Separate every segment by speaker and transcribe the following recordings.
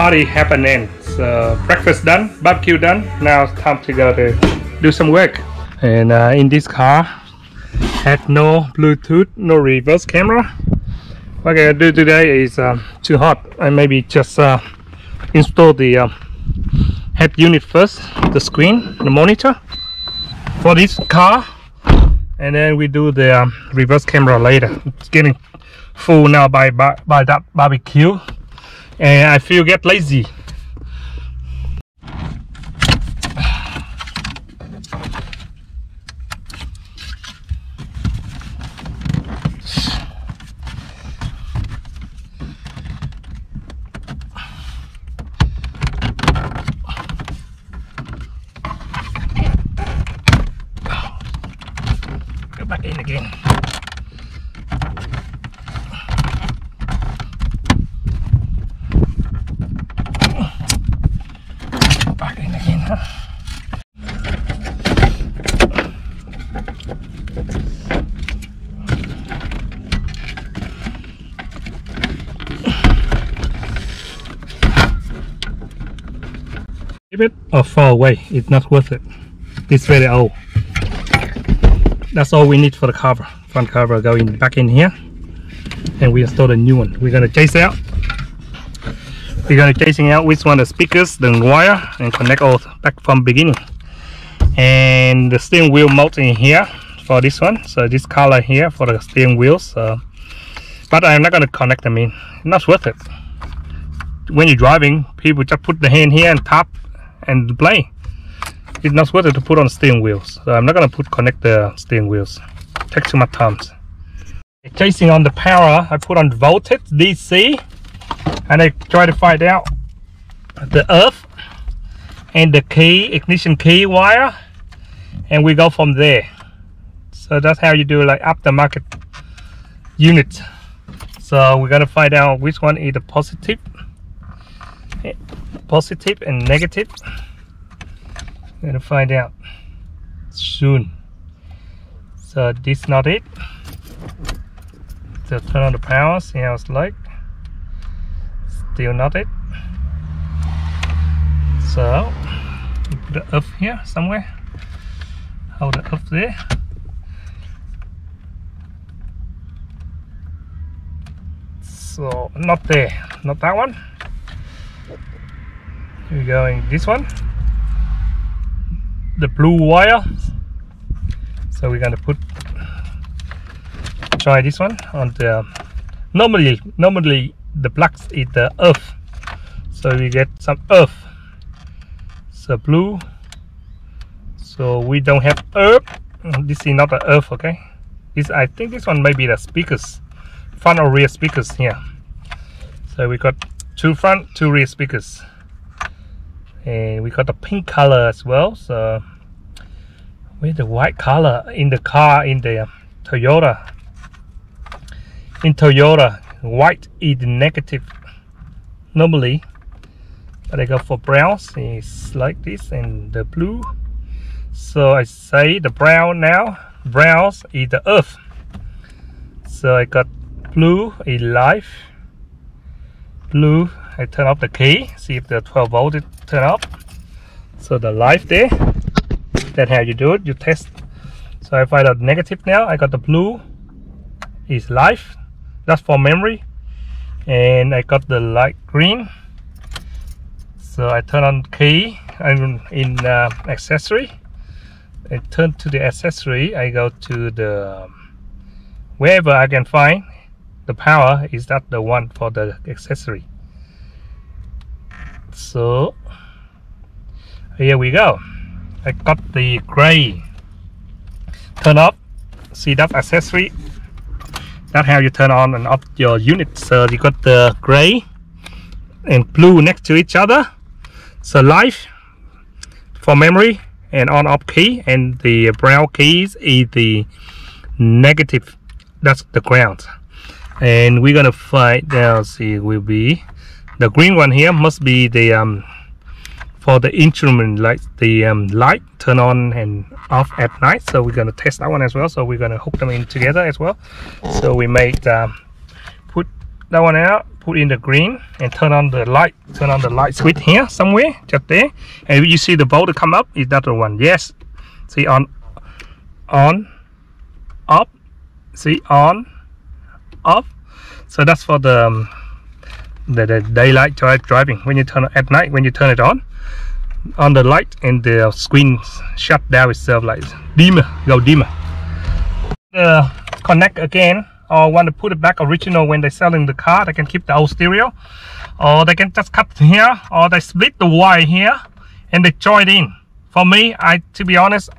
Speaker 1: party happening. So breakfast done, barbecue done. Now it's time to go to do some work. And in this car, had no Bluetooth, no reverse camera. What I'm gonna do today is too hot. I maybe just install the head unit first, the screen, the monitor for this car, and then we do the reverse camera later. It's getting full now by that barbecue, and I feel get lazy. Go back in again. Back in again, huh? Keep it or far away, it's not worth it. It's very old. That's all we need for the cover. Front cover going back in here, and we install a new one. We're gonna chase out. We're gonna chasing out which one the speakers, the wire, and connect all back from beginning. And the steering wheel mount in here for this one. So this color here for the steering wheels. But I'm not gonna connect them in. Not worth it. When you're driving, people just put the hand here and tap and play. It's not worth it to put on steering wheels, so I'm not gonna connect the steering wheels. Takes too much time. Chasing on the power, I put on voltage DC, and I try to find out the earth and the key, ignition key wire, and we go from there. So that's how you do like aftermarket unit. So we're gonna find out which one is the positive and negative. Gonna find out soon. So this not it. So turn on the power, see how it's like. Still not it. So put the up here somewhere. Hold it up there. So not there, not that one. We're going this one. The blue wire, so we're gonna try this one on the normally the black is the earth, so we get some earth, so blue, so we don't have earth. This is not the earth, okay. This, I think this one may be the speakers, front or rear speakers here. So we got two front, two rear speakers. And we got the pink color as well. So with the white color in the car, in the Toyota, white is negative normally, but I go for browns. It's like this, and the blue. So I say the brown now. Browns is the earth. So I got blue is life. Blue, I turn off the key, see if the 12 volt is turn off. So the light there, that's how you do it, you test. So I find out negative now. I got the blue is life, that's for memory, and I got the light green. So I turn on key, I'm in accessory. I turn to the accessory, I go to the wherever I can find the power. Is that the one for the accessory? So here we go. I got the gray. Turn off. See that accessory? That's how you turn on and off your unit. So you got the gray and blue next to each other. So live for memory and on off key, and the brown keys is the negative. That's the ground. And we're gonna find now. See, it will be the green one here. Must be the for the instrument, like the light turn on and off at night. So we're gonna test that one as well. So we're gonna hook them in together as well. So we made put that one out, put in the green and turn on the light switch here somewhere, just there, and you see the bolt come up. Is that the one? Yes. See, on, off. See, on, off. So that's for the daylight driving. When you turn at night, when you turn it on the light, and the screen shut down itself, like dimmer, go dimmer. Connect again, or want to put it back original when they're selling the car, they can keep the old stereo, or they can just cut here, or they split the wire here and they join in. For me, to be honest,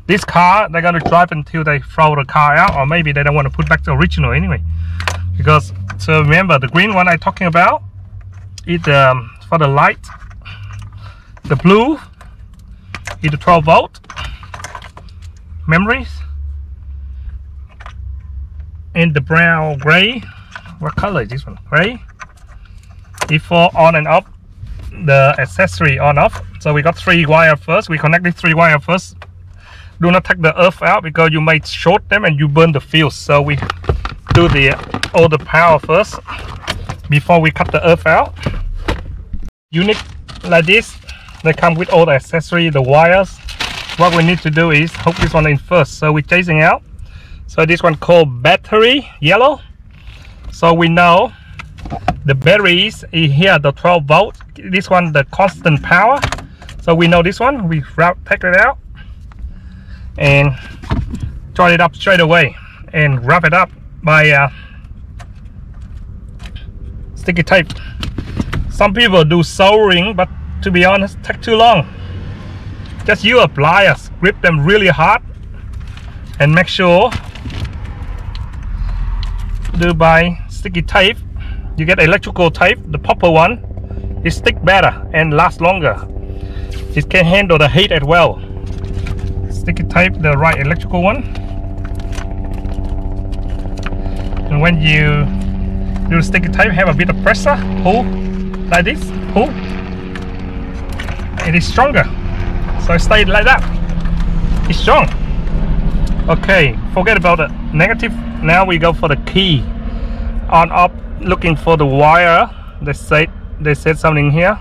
Speaker 1: this car they're gonna drive until they throw the car out, or maybe they don't want to put back the original anyway. Because, so remember, the green one I'm talking about, it for the light, the blue is the 12 volt memories, and the brown gray, what color is this one? Gray, is for on and off, the accessory on off. So we got 3 wire first. We connect these 3 wire first. Do not take the earth out because you might short them and you burn the fuse. So we do all the power first before we cut the earth out. Unit like this, they come with all the accessory, the wires. What we need to do is hook this one in first. So we're chasing out. So this one called battery yellow. So we know the batteries is here, the 12 volt. This one the constant power. So we know this one. We take it out and join it up straight away and wrap it up by sticky tape. Some people do soldering, but to be honest, take too long. Just use a pliers, grip them really hard, and make sure do by sticky tape. You get electrical tape, the proper one, it stick better and last longer. It can handle the heat as well. Sticky tape, the right electrical one. And when you do the sticky tape, have a bit of pressure, pull like this, pull. It is stronger, so it stays like that. It's strong. Okay, forget about the negative. Now we go for the key. On up, looking for the wire. They said something here.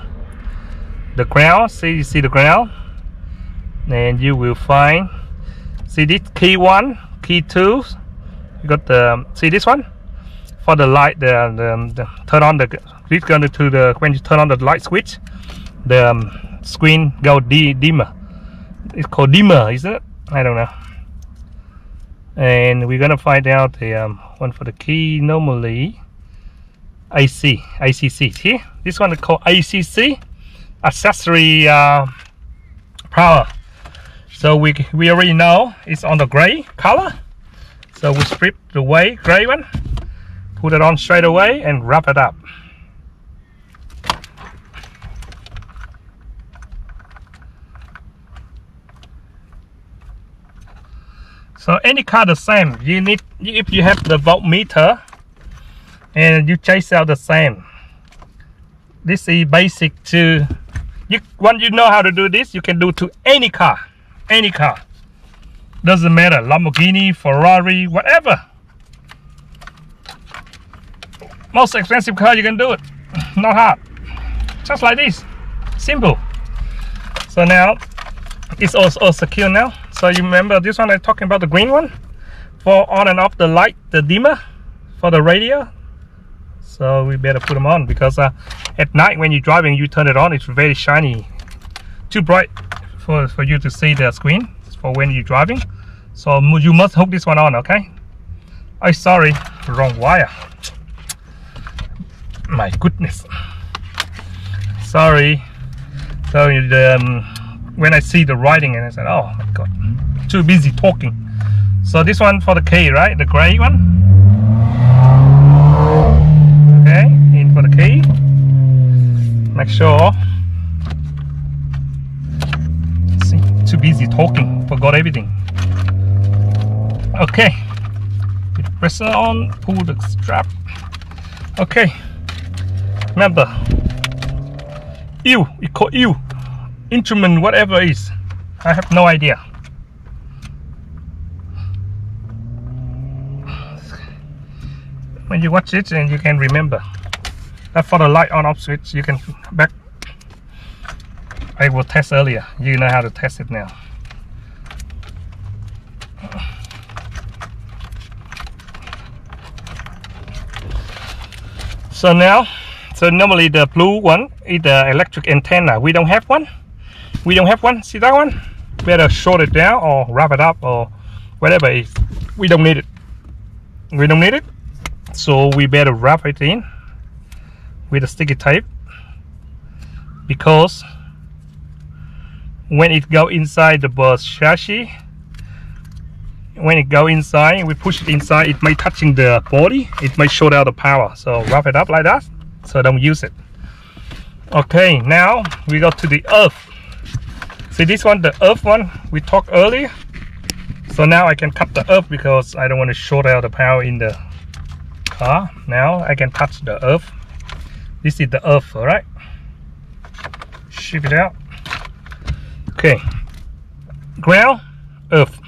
Speaker 1: The ground. See, you see the ground, and you will find. See this key 1, key 2. You got the, see this one for the light. The turn on the. This going to the, when you turn on the light switch, the screen go dimmer. It's called dimmer, isn't it? I don't know. And we're gonna find out the one for the key. Normally ACC. See, this one is called ACC, accessory power. So we already know it's on the gray color. So we strip the gray one, put it on straight away, and wrap it up. So any car the same. You need, if you have the voltmeter and you chase out the same. This is basic to once you know how to do this, you can do to any car. Any car. Doesn't matter. Lamborghini, Ferrari, whatever. Most expensive car you can do it. Not hard. Just like this. Simple. So now it's all secure now. So you remember this one I'm talking about, the green one for on and off the light, the dimmer for the radio. So we better put them on because at night when you're driving, you turn it on, it's very shiny, too bright for you to see the screen for when you're driving. So you must hook this one on, okay? Oh, sorry, wrong wire. My goodness, sorry. So when I see the writing and I said, oh my god, too busy talking. So this one for the key, right? The gray one. Okay, in for the key. Make sure. See, too busy talking, forgot everything. Okay, put the pressure on, pull the strap. Okay, remember, it's called instrument, whatever it is. I have no idea. When you watch it and you can remember. That's for the light on off switch. You can back. I will test earlier. You know how to test it now. So now, normally the blue one is the electric antenna. We don't have one. We don't have one. See that one? Better short it down or wrap it up or whatever it is. We don't need it. We don't need it. So we better wrap it in with a sticky tape, because when it go inside the bus chassis, when it go inside, we push it inside, it may touching the body, it may short out the power. So wrap it up like that, so don't use it. Okay, now we go to the earth. See this one, the earth one we talked earlier. So now I can cut the earth because I don't want to short out the power in the car. Now I can touch the earth. This is the earth, all right? Ship it out. Okay, ground, earth.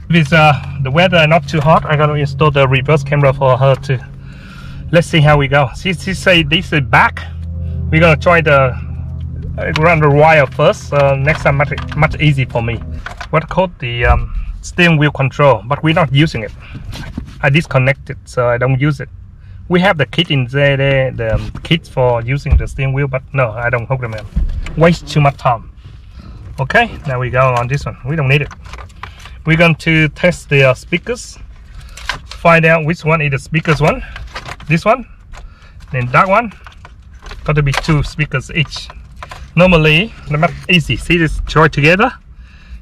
Speaker 1: If the weather not too hot, I'm gonna install the reverse camera for her too. Let's see how we go. She say this is back. We're gonna try the run the wire first. Next time much easy for me. What called the steering wheel control, but we're not using it. I disconnected, so I don't use it. We have the kit in there, the kit for using the steering wheel, but no, I don't hook them in. Waste too much time. Okay, now we go on this one. We don't need it. We're going to test the speakers, find out which one is the speakers one. This one, then that one. Got to be 2 speakers each. Normally, not easy. See this join together.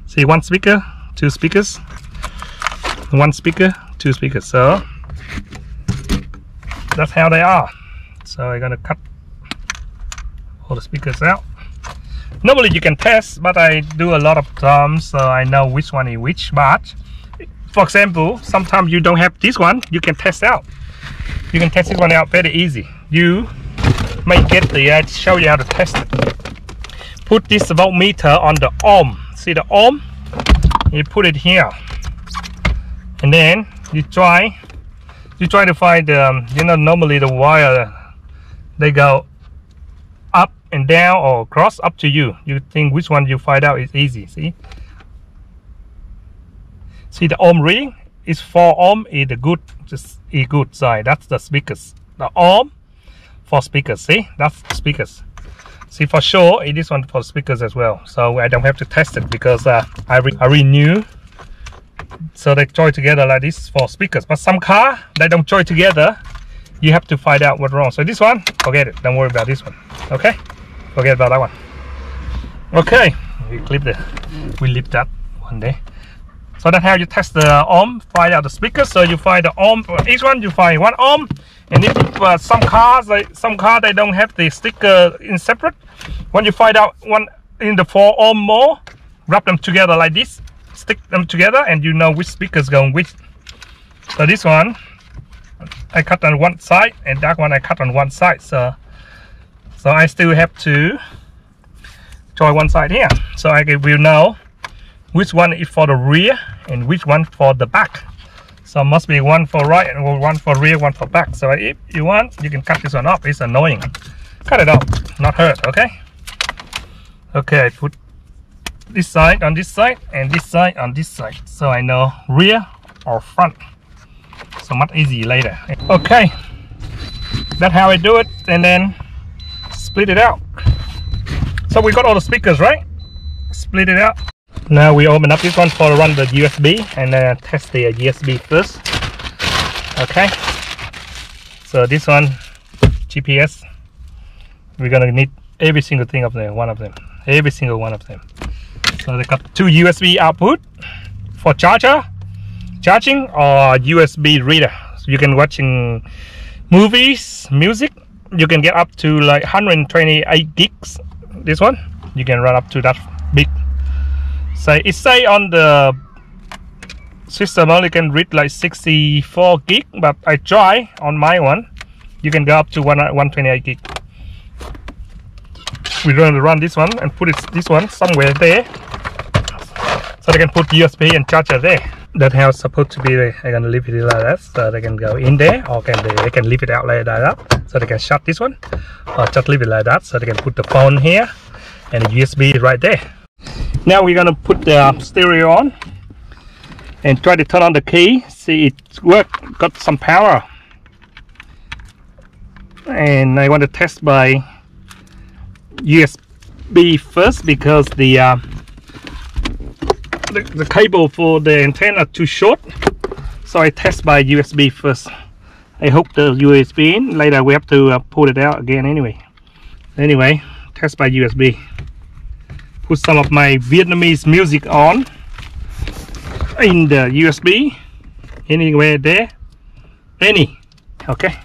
Speaker 1: See 1 speaker, 2 speakers, 1 speaker, 2 speakers. So that's how they are. So I'm gonna cut all the speakers out. Normally you can test, but I do a lot of times, so I know which one is which. But for example, sometimes you don't have this one, you can test out. You can test this one out very easy. You may get the show you how to test it. Put this voltmeter on the arm. See the arm? You put it here, and then you try to find you know, normally the wire, they go up and down or cross, up to you. You think which one you find out is easy. See the ohm reading is 4 ohm is the good, just a good side. That's the speakers. The ohm for speakers. See, that's the speakers. See, for sure it is one for speakers as well. So I don't have to test it because I renew. So they join together like this for speakers. But some car they don't join together. You have to find out what's wrong. So this one, forget it. Don't worry about this one. Okay, forget about that one. Okay, we leave that one there. So that's how you test the ohm, find out the speakers. So you find the ohm for each one. You find 1 ohm. And if some cars they don't have the sticker in separate. When you find out one in the 4 ohm more, wrap them together like this, stick them together, and you know which speakers going which. So this one I cut on one side, and that one I cut on one side. So I still have to join one side here. So I will know which one is for the rear and which one for the back. So must be one for right and one for rear, one for back. So if you want, you can cut this one off. It's annoying. Cut it off, not hurt. Okay. Okay, I put this side on this side and this side on this side, so I know rear or front. So much easy later. Okay, that's how I do it, and then split it out. So we got all the speakers, right? Split it out. Now we open up this one for run the USB and test the USB first. Okay, so this one GPS, we're gonna need every single thing of them, every single one of them. So they got 2 USB output for charging or USB reader. So you can watching movies, music. You can get up to like 128 gigs. This one you can run up to that big. So it say on the system only can read like 64 gig, but I try on my one, you can go up to 128 gig. We're going to run this one and put this one somewhere there. so they can put USB and charger there. That's how it's supposed to be. I'm gonna leave it like that, so they can go in there, or they can leave it out like that, so they can shut this one, or just leave it like that, so they can put the phone here and the USB right there. Now we're gonna put the stereo on and try to turn on the key. See, it worked, got some power. And I want to test by USB first, because the cable for the antenna too short, so I test by USB first. I hook the USB in, later we have to pull it out again anyway. Test by USB. Put some of my Vietnamese music on in the USB, anywhere there, okay.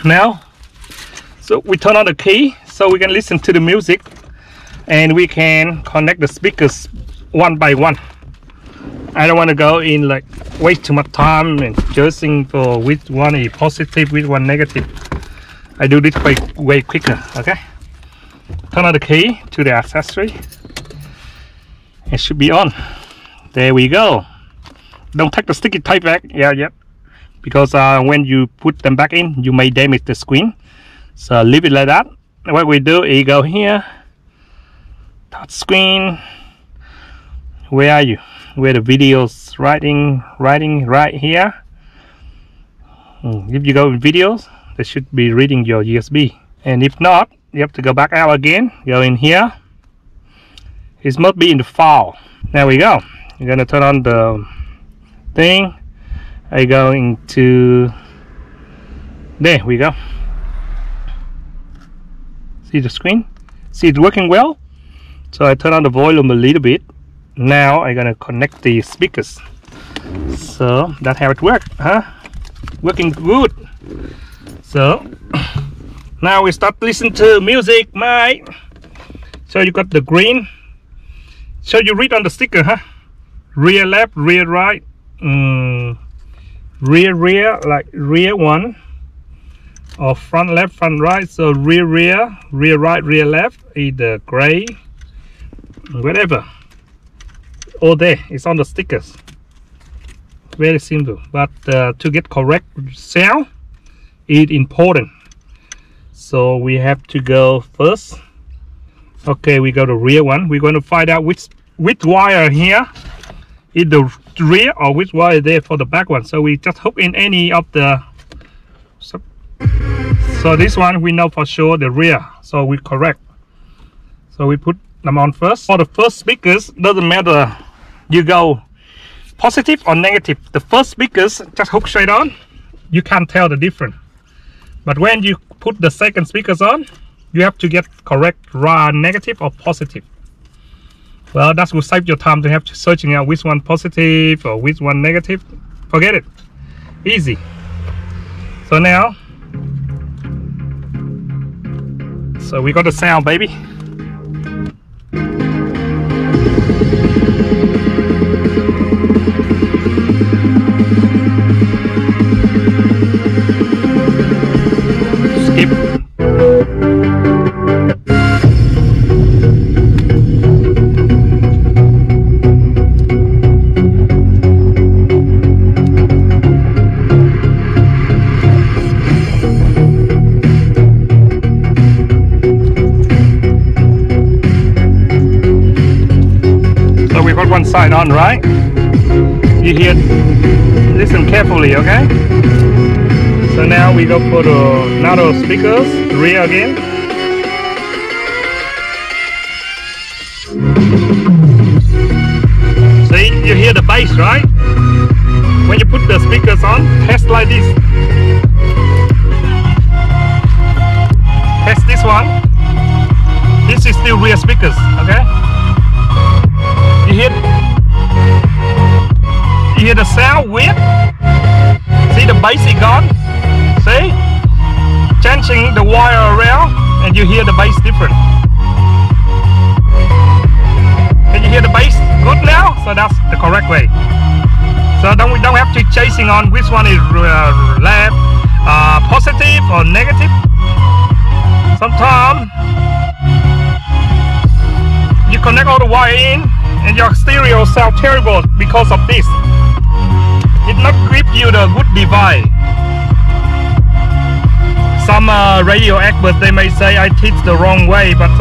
Speaker 1: Now, so we turn on the key so we can listen to the music, and we can connect the speakers one by one. I don't want to go in like waste too much time and choosing for which one is positive, which one negative. I do this way quicker, okay. Turn on the key to the accessory. It should be on. There we go. Don't take the sticky tape back. Yeah. Because when you put them back in, you may damage the screen. So leave it like that. What we do is go here, touch screen. Where are you? Where the videos writing right here. If you go in videos, they should be reading your USB. And if not, you have to go back out again. Go in here. It must be in the file. There we go. You're gonna turn on the thing. I go into, there we go. See the screen? See it working well? So I turn on the volume a little bit. Now I'm gonna connect the speakers. So that's how it works, huh? Working good. So now we start listening to music, mate. So you got the green. So you read on the sticker, huh? Rear left, rear right. Rear, like rear one, or front left, front right. So rear right, rear left, either gray, whatever. All there, it's on the stickers. Very simple, but to get correct sound is important. So we have to go first. Okay, we go to rear one. We're going to find out which wire here is the rear, or which wire there for the back one. So we just hook in any of the, so this one we know for sure the rear, so we correct. So we put them on first. For the first speakers, doesn't matter you go positive or negative, the first speakers just hook straight on, you can't tell the difference. But when you put the second speakers on, you have to get correct negative or positive. Well, that will save your time to have to searching out which one positive or which one negative. Forget it. Easy. So now, so we got the sound, baby. Skip. One side on, right? You hear, listen carefully, okay? So now we go for the narrow speakers, rear again. See, you hear the bass, right? When you put the speakers on, test like this. Test this one. This is still rear speakers, okay? You hear the sound weird? See the bass is gone? See? Changing the wire around and you hear the bass different. Can you hear the bass good now? So that's the correct way. So we don't have to chasing on which one is left, positive or negative. Sometimes you connect all the wire in and your stereo sound terrible because of this. It not give you the good device. Some radio experts, they may say I teach the wrong way, but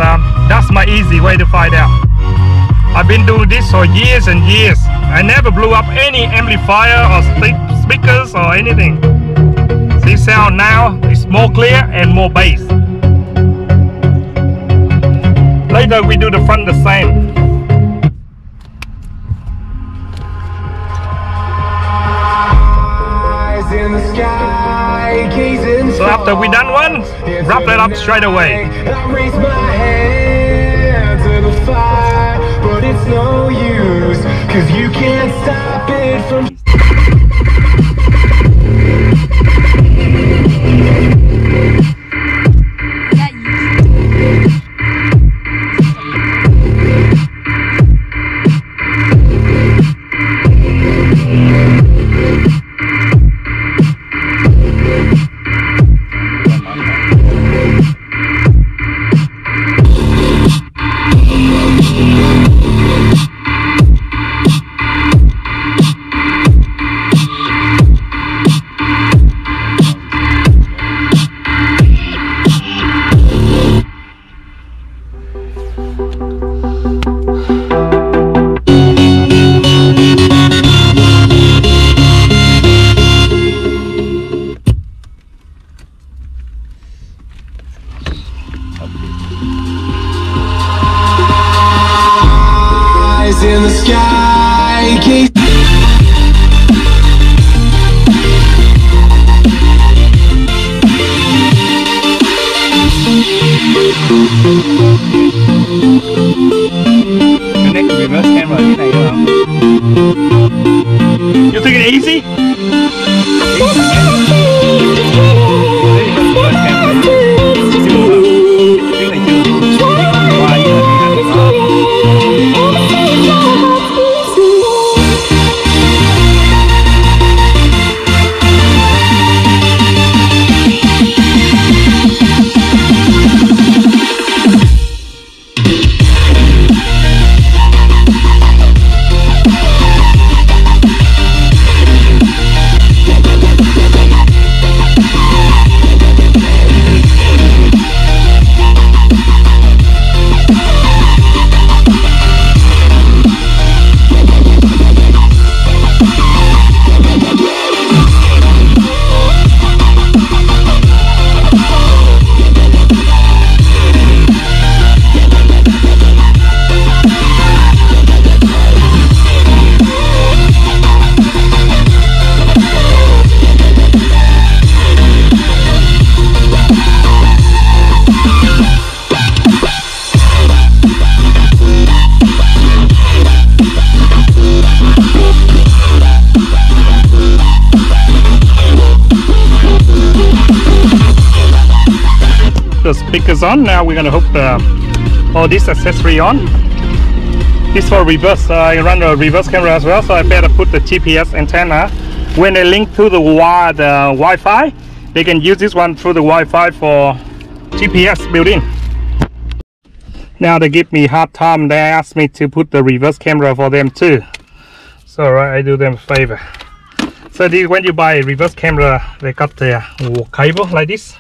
Speaker 1: that's my easy way to find out. I've been doing this for years and years. I never blew up any amplifier or speakers or anything. See, sound now is more clear and more bass. Later we do the front the same. So after we done one, wrap it up straight away.
Speaker 2: I raise my hand to the fire, but it's no use, 'cause you can't stop it from in the sky.
Speaker 3: Connect the reverse camera như này được không?
Speaker 1: You think it easy? The speakers on. Now we're going to hook all this accessory on. This for reverse. I run a reverse camera as well, so I better put the GPS antenna. When they link to the Wi-Fi, they can use this one through the Wi-Fi for GPS built-in. Now they give me hard time. They asked me to put the reverse camera for them too. So right, I do them a favor. So when you buy a reverse camera, they got the cable like this.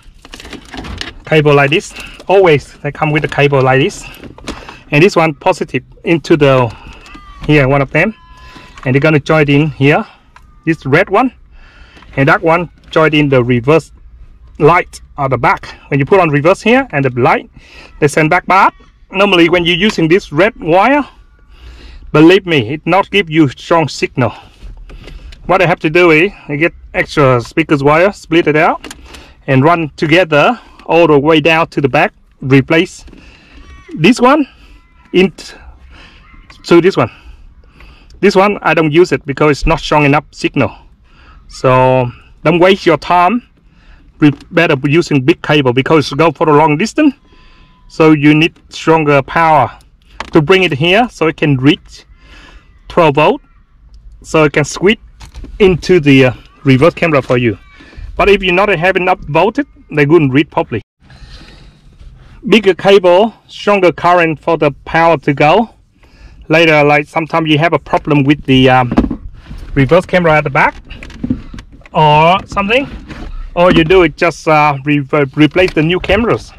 Speaker 1: Cable like this. Always they come with the cable like this, and this one positive into the here, one of them, and they're gonna join in here, this red one, and that one joined in the reverse light on the back. When you put on reverse here and the light, they send back bad. Normally when you're using this red wire, believe me, it not give you strong signal. What I have to do is I get extra speakers wire, split it out and run together all the way down to the back, replace this one into this one. This one I don't use it because it's not strong enough signal, so don't waste your time. Better using big cable because go for a long distance, so you need stronger power to bring it here so it can reach 12 volt, so it can squeeze into the reverse camera for you. But if you not have enough voltage, they wouldn't read properly. Bigger cable, stronger current for the power to go. later, like sometimes you have a problem with the reverse camera at the back or something, all you do is just replace the new cameras,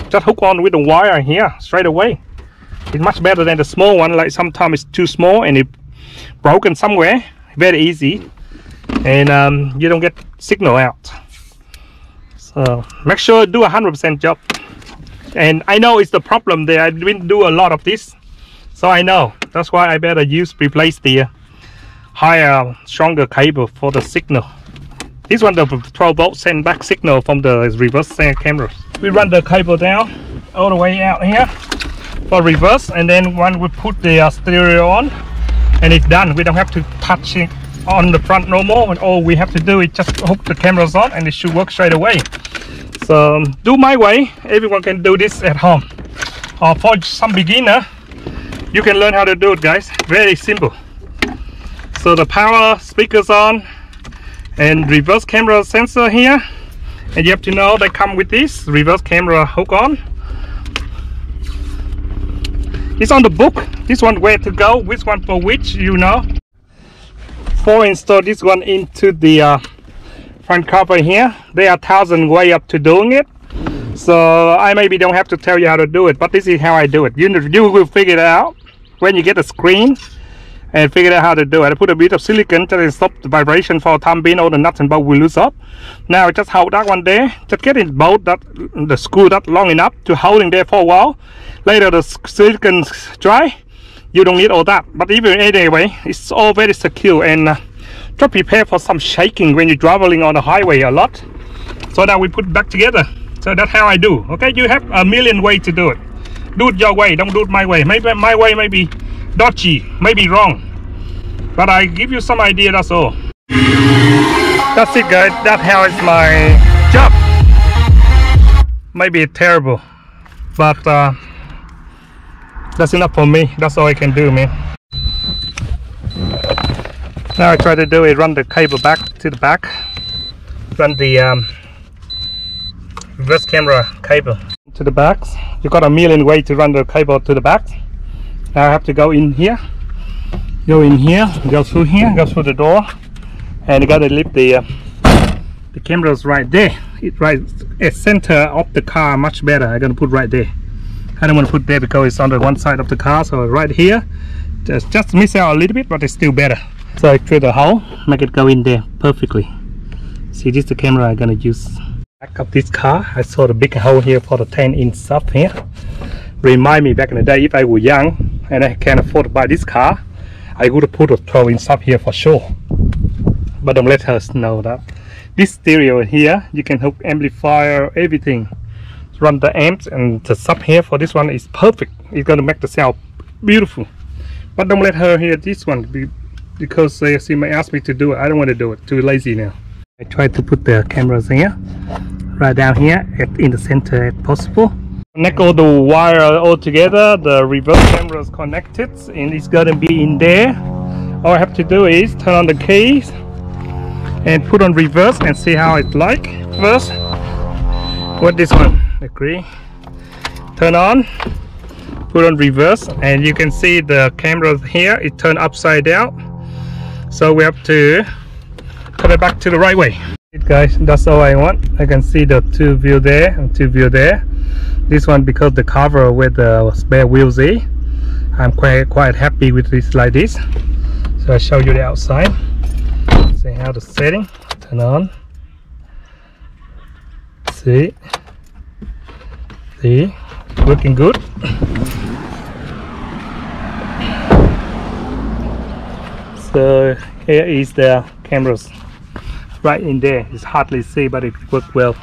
Speaker 1: just hook on with the wire here straight away. It's much better than the small one, like sometimes it's too small and it broken somewhere. Very easy, and you don't get signal out. So make sure do 100% job. And I know it's the problem there, I didn't do a lot of this, so I know that's why I better replace the higher, stronger cable for the signal. This one, the 12 volt send back signal from the reverse cameras. We run the cable down all the way out here for reverse, and then when we put the stereo on, and it's done. We don't have to touch it on the front no more, and all we have to do is just hook the cameras on and it should work straight away. So do my way, everyone can do this at home, or for some beginner you can learn how to do it, guys. Very simple. So the power speakers on and reverse camera sensor here, and you have to know they come with this reverse camera hook on. It's on the book, this one where to go, which one for which, you know. For install this one into the front cover here, there are 1,000 way up to doing it, so I maybe don't have to tell you how to do it, but this is how I do it. You will figure it out when you get the screen and figure out how to do it. I put a bit of silicone to stop the vibration for the time being. All the nuts and bolts will loose up. Now just hold that one there, just get it bolt that the screw that long enough to hold in there for a while. Later the silicone dry, you don't need all that, but even anyway it's all very secure. And try to prepare for some shaking when you're traveling on the highway a lot, so that we put it back together. So that's how I do. Okay, you have a million ways to do it. Do it your way, don't do it my way. Maybe my way may be dodgy, maybe wrong, but I give you some idea, that's all. That's it, guys. That's how it's my job. Maybe it's terrible, but that's enough for me. That's all I can do, man. Now I try to do is run the cable back to the back, run the reverse camera cable to the back. You got a million ways to run the cable to the back. Now I have to go in here, go through here, go through the door, and you got to leave the cameras right there. It right at center of the car, much better. I'm gonna put right there. I don't want to put there because it's on the one side of the car, so right here, just miss out a little bit, but it's still better. So I drill the hole, make it go in there perfectly. See, this is the camera I'm gonna use. Back of this car, I saw the big hole here for the 10-inch sub here. Remind me back in the day, if I were young and I can afford to buy this car, I would have put a 12-inch sub here for sure. But don't let us know that. This stereo here, you can hook amplifier, everything. Run the amps, and the sub here for this one is perfect. It's gonna make the sound beautiful. But don't let her hear this one, because she may ask me to do it. I don't want to do it, too lazy now. I try to put the cameras here, right down here in the center if possible. Connect all the wire all together, the reverse camera is connected and it's gonna be in there. All I have to do is turn on the keys and put on reverse and see how it's like. First, what this one, agree, turn on, put on reverse, and you can see the cameras here, it turned upside down. So we have to put it back to the right way. Guys, that's all I want. I can see the two view there and two view there. This one because the cover with the spare wheels there. I'm quite happy with this like this. So I show you the outside. See how the setting. Turn on. See, working good. So here is the cameras right in there. It's hardly see, but it worked well.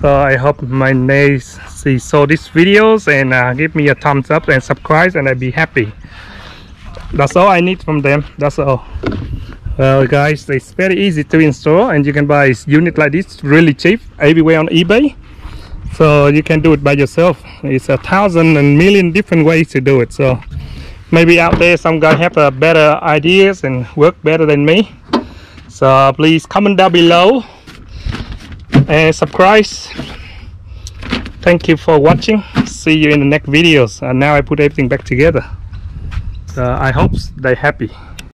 Speaker 1: So I hope my niece saw these videos and give me a thumbs up and subscribe, and I'd be happy. That's all I need from them. That's all. Well guys, it's very easy to install, and you can buy a unit like this really cheap everywhere on eBay. So you can do it by yourself. It's 1,000 and million different ways to do it. So maybe out there some guy have better ideas and work better than me. So please comment down below and subscribe. Thank you for watching. See you in the next videos. And now I put everything back together. I hope they're happy.